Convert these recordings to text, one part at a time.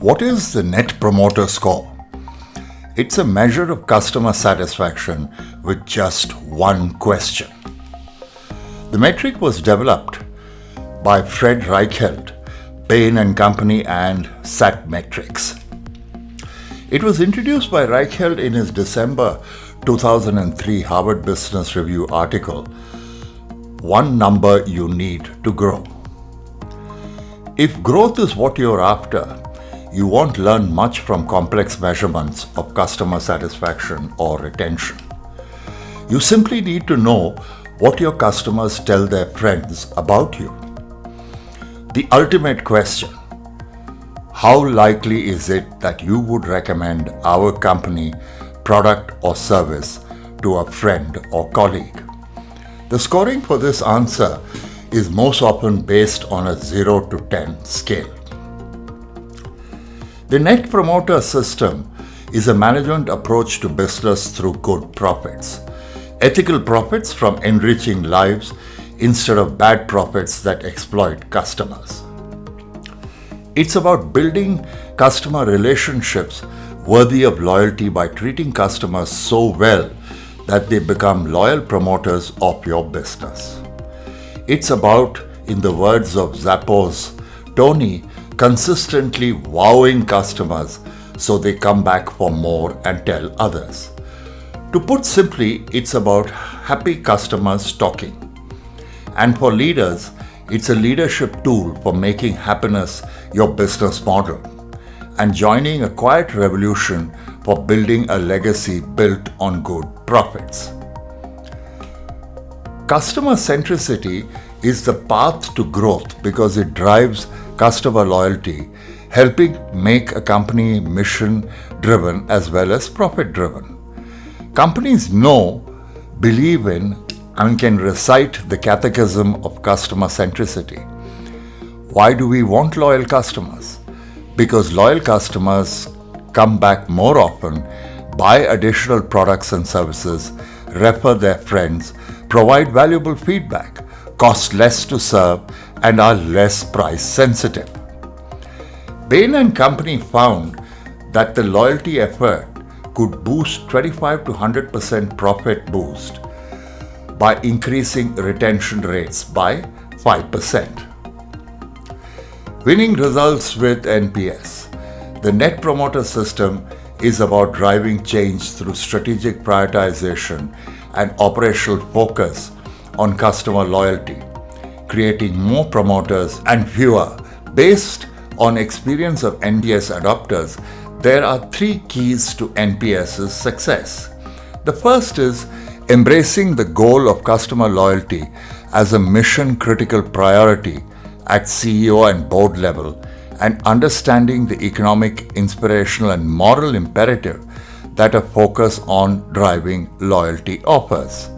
What is the Net Promoter Score? It's a measure of customer satisfaction with just one question. The metric was developed by Fred Reichheld, Bain & Company and Satmetrics. It was introduced by Reichheld in his December 2003 Harvard Business Review article, One Number You Need to Grow. If growth is what you're after, you won't learn much from complex measurements of customer satisfaction or retention. You simply need to know what your customers tell their friends about you. The ultimate question: how likely is it that you would recommend our company, product or service to a friend or colleague? The scoring for this answer is most often based on a 0 to 10 scale. The Net Promoter System is a management approach to business through good profits. Ethical profits from enriching lives instead of bad profits that exploit customers. It's about building customer relationships worthy of loyalty by treating customers so well that they become loyal promoters of your business. It's about, in the words of Zappos' Tony, consistently wowing customers so they come back for more and tell others. To put simply, it's about happy customers talking. And for leaders, it's a leadership tool for making happiness your business model and joining a quiet revolution for building a legacy built on good profits. Customer centricity is the path to growth because it drives customer loyalty, helping make a company mission-driven as well as profit-driven. Companies know, believe in, and can recite the catechism of customer centricity. Why do we want loyal customers? Because loyal customers come back more often, buy additional products and services, refer their friends, provide valuable feedback, cost less to serve, and are less price sensitive. Bain & Company found that the loyalty effort could boost 25 to 100% profit boost by increasing retention rates by 5%. Winning results with NPS. The Net Promoter System is about driving change through strategic prioritization and operational focus on customer loyalty, creating more promoters and fewer. Based on experience of NPS adopters, there are 3 keys to NPS's success. The first is embracing the goal of customer loyalty as a mission-critical priority at CEO and board level, and understanding the economic, inspirational, and moral imperative that a focus on driving loyalty offers.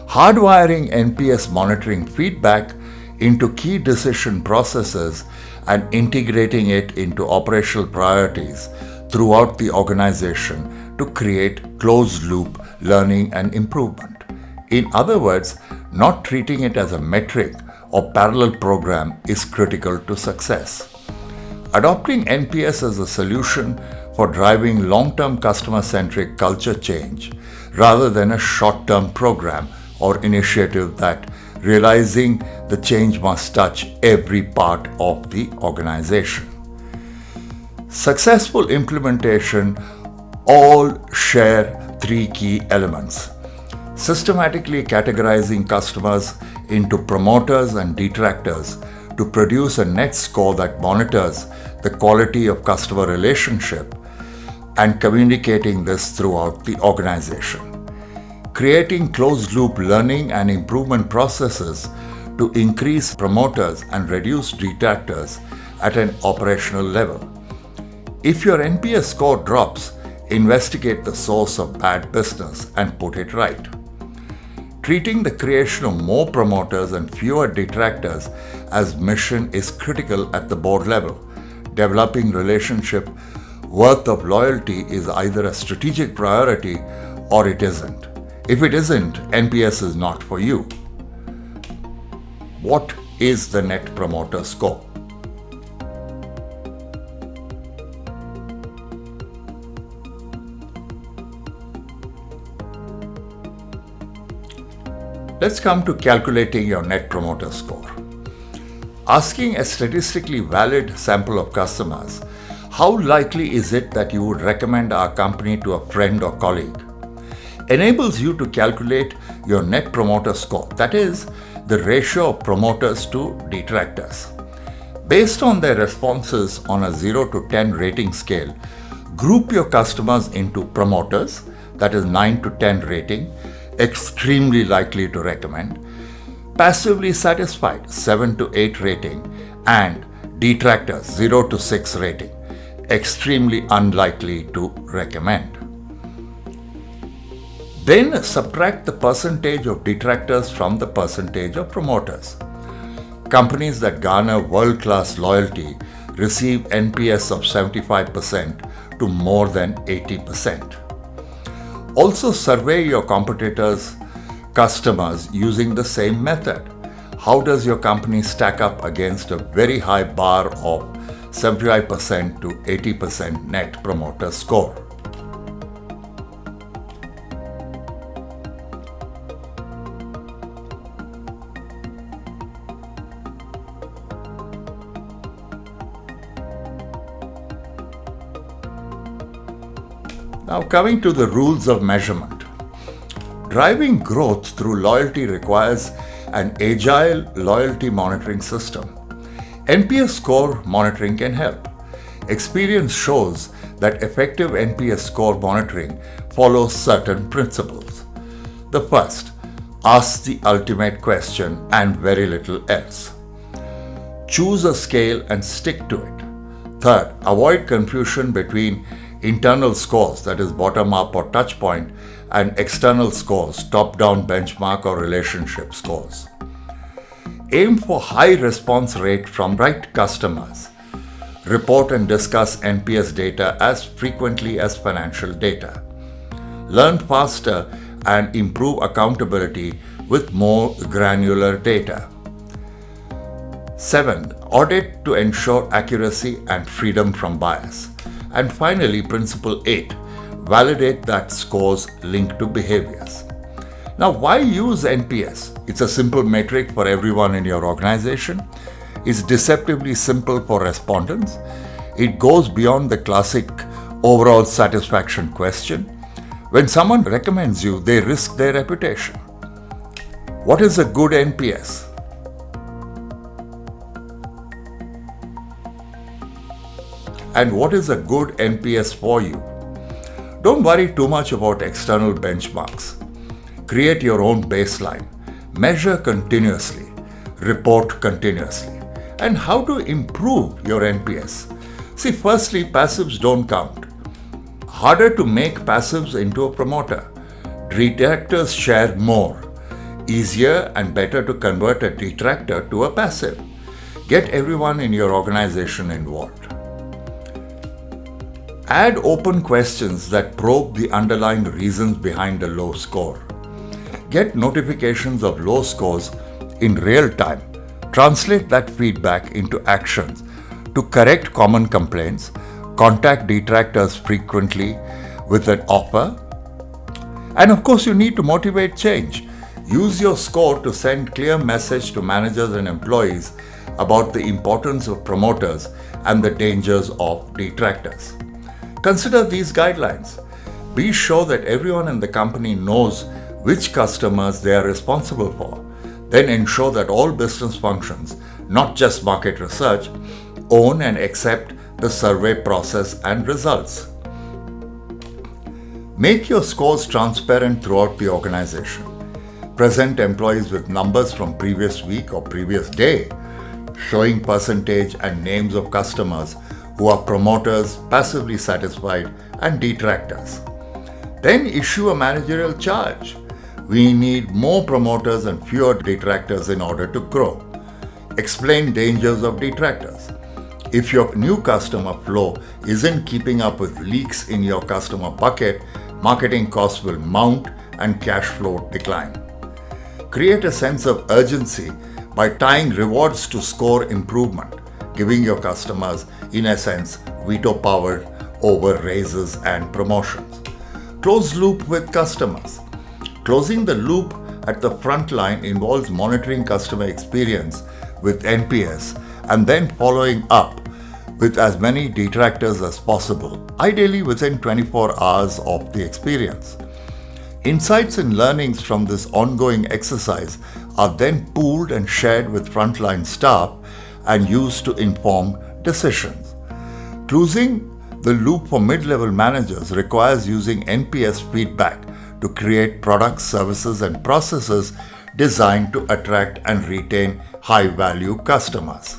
Hardwiring NPS monitoring feedback into key decision processes and integrating it into operational priorities throughout the organization to create closed-loop learning and improvement. In other words, not treating it as a metric or parallel program is critical to success. Adopting NPS as a solution for driving long-term customer-centric culture change rather than a short-term program or initiative that realizing the change must touch every part of the organization. Successful implementation all share 3 key elements: systematically categorizing customers into promoters and detractors to produce a net score that monitors the quality of customer relationship and communicating this throughout the organization. Creating closed-loop learning and improvement processes to increase promoters and reduce detractors at an operational level. If your NPS score drops, investigate the source of bad business and put it right. Treating the creation of more promoters and fewer detractors as mission is critical at the board level. Developing relationship worth of loyalty is either a strategic priority or it isn't. If it isn't, NPS is not for you. What is the Net Promoter Score? Let's come to calculating your Net Promoter Score. Asking a statistically valid sample of customers, how likely is it that you would recommend our company to a friend or colleague, enables you to calculate your Net Promoter Score, that is, the ratio of promoters to detractors. Based on their responses on a 0 to 10 rating scale, group your customers into promoters, that is 9 to 10 rating, extremely likely to recommend, passively satisfied 7 to 8 rating, and detractors 0 to 6 rating, extremely unlikely to recommend. Then subtract the percentage of detractors from the percentage of promoters. Companies that garner world-class loyalty receive NPS of 75% to more than 80%. Also survey your competitors' customers using the same method. How does your company stack up against a very high bar of 75% to 80% Net Promoter Score? Now coming to the rules of measurement. Driving growth through loyalty requires an agile loyalty monitoring system. NPS score monitoring can help. Experience shows that effective NPS score monitoring follows certain principles. The first, ask the ultimate question and very little else. Choose a scale and stick to it. Third, avoid confusion between internal scores, that is bottom up or touch point, and external scores, top down benchmark or relationship scores. Aim for high response rate from right customers. Report and discuss NPS data as frequently as financial data. Learn faster and improve accountability with more granular data. 7. Audit to ensure accuracy and freedom from bias. And finally, Principle 8. Validate that scores linked to behaviors. Now, why use NPS? It's a simple metric for everyone in your organization. It's deceptively simple for respondents. It goes beyond the classic overall satisfaction question. When someone recommends you, they risk their reputation. What is a good NPS? And what is a good NPS for you? Don't worry too much about external benchmarks. Create your own baseline. Measure continuously. Report continuously. And how to improve your NPS? See, firstly, passives don't count. Harder to make passives into a promoter. Detractors share more. Easier and better to convert a detractor to a passive. Get everyone in your organization involved. Add open questions that probe the underlying reasons behind a low score. Get notifications of low scores in real time. Translate that feedback into actions to correct common complaints. Contact detractors frequently with an offer. And of course, you need to motivate change. Use your score to send clear message to managers and employees about the importance of promoters and the dangers of detractors. Consider these guidelines. Be sure that everyone in the company knows which customers they are responsible for. Then ensure that all business functions, not just market research, own and accept the survey process and results. Make your scores transparent throughout the organization. Present employees with numbers from previous week or previous day, showing percentage and names of customers who are promoters, passively satisfied, and detractors. Then issue a managerial charge. We need more promoters and fewer detractors in order to grow. Explain dangers of detractors. If your new customer flow isn't keeping up with leaks in your customer bucket, marketing costs will mount and cash flow decline. Create a sense of urgency by tying rewards to score improvement, giving your customers, in a sense, veto power over raises and promotions. Close loop with customers. Closing the loop at the front line involves monitoring customer experience with NPS and then following up with as many detractors as possible, ideally within 24 hours of the experience. Insights and learnings from this ongoing exercise are then pooled and shared with frontline staff and used to inform decisions. Closing the loop for mid-level managers requires using NPS feedback to create products, services, and processes designed to attract and retain high-value customers.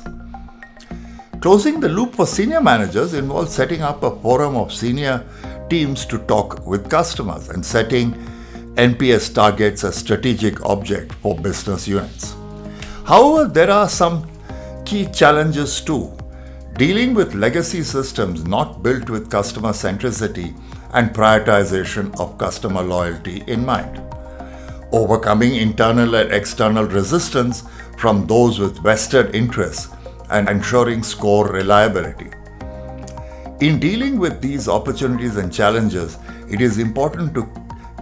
Closing the loop for senior managers involves setting up a forum of senior teams to talk with customers and setting NPS targets as strategic object for business units. However, there are some key challenges too. Dealing with legacy systems not built with customer centricity and prioritization of customer loyalty in mind. Overcoming internal and external resistance from those with vested interests and ensuring score reliability. In dealing with these opportunities and challenges, it is important to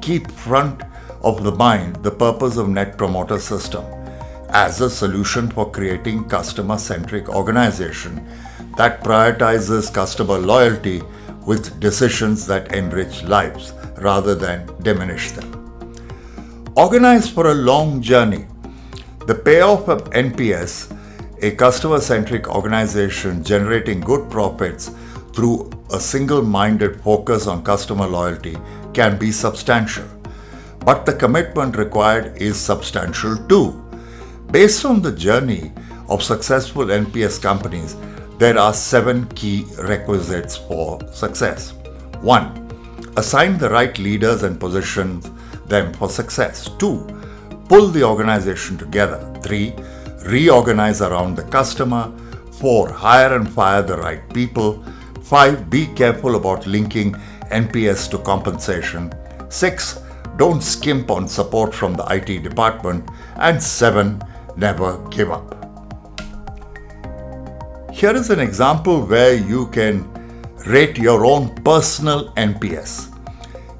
keep front of the mind the purpose of Net Promoter System as a solution for creating customer-centric organization that prioritizes customer loyalty with decisions that enrich lives rather than diminish them. Organized for a long journey, the payoff of NPS, a customer-centric organization generating good profits through a single-minded focus on customer loyalty, can be substantial. But the commitment required is substantial too. Based on the journey of successful NPS companies, there are 7 key requisites for success. 1. Assign the right leaders and position them for success. 2. Pull the organization together. 3. Reorganize around the customer. 4. Hire and fire the right people. 5. Be careful about linking NPS to compensation. 6. Don't skimp on support from the IT department. And 7. Never give up. Here is an example where you can rate your own personal NPS.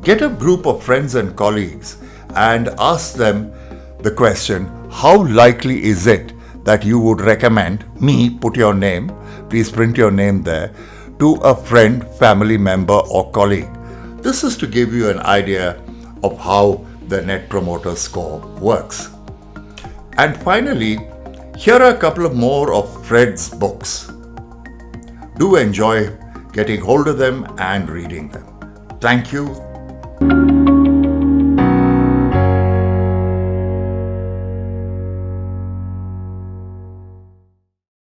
Get a group of friends and colleagues and ask them the question, how likely is it that you would recommend me, put your name, please print your name there, to a friend, family member or colleague. This is to give you an idea of how the Net Promoter Score works. And finally, here are a couple of more of Fred's books. Do enjoy getting hold of them and reading them. Thank you.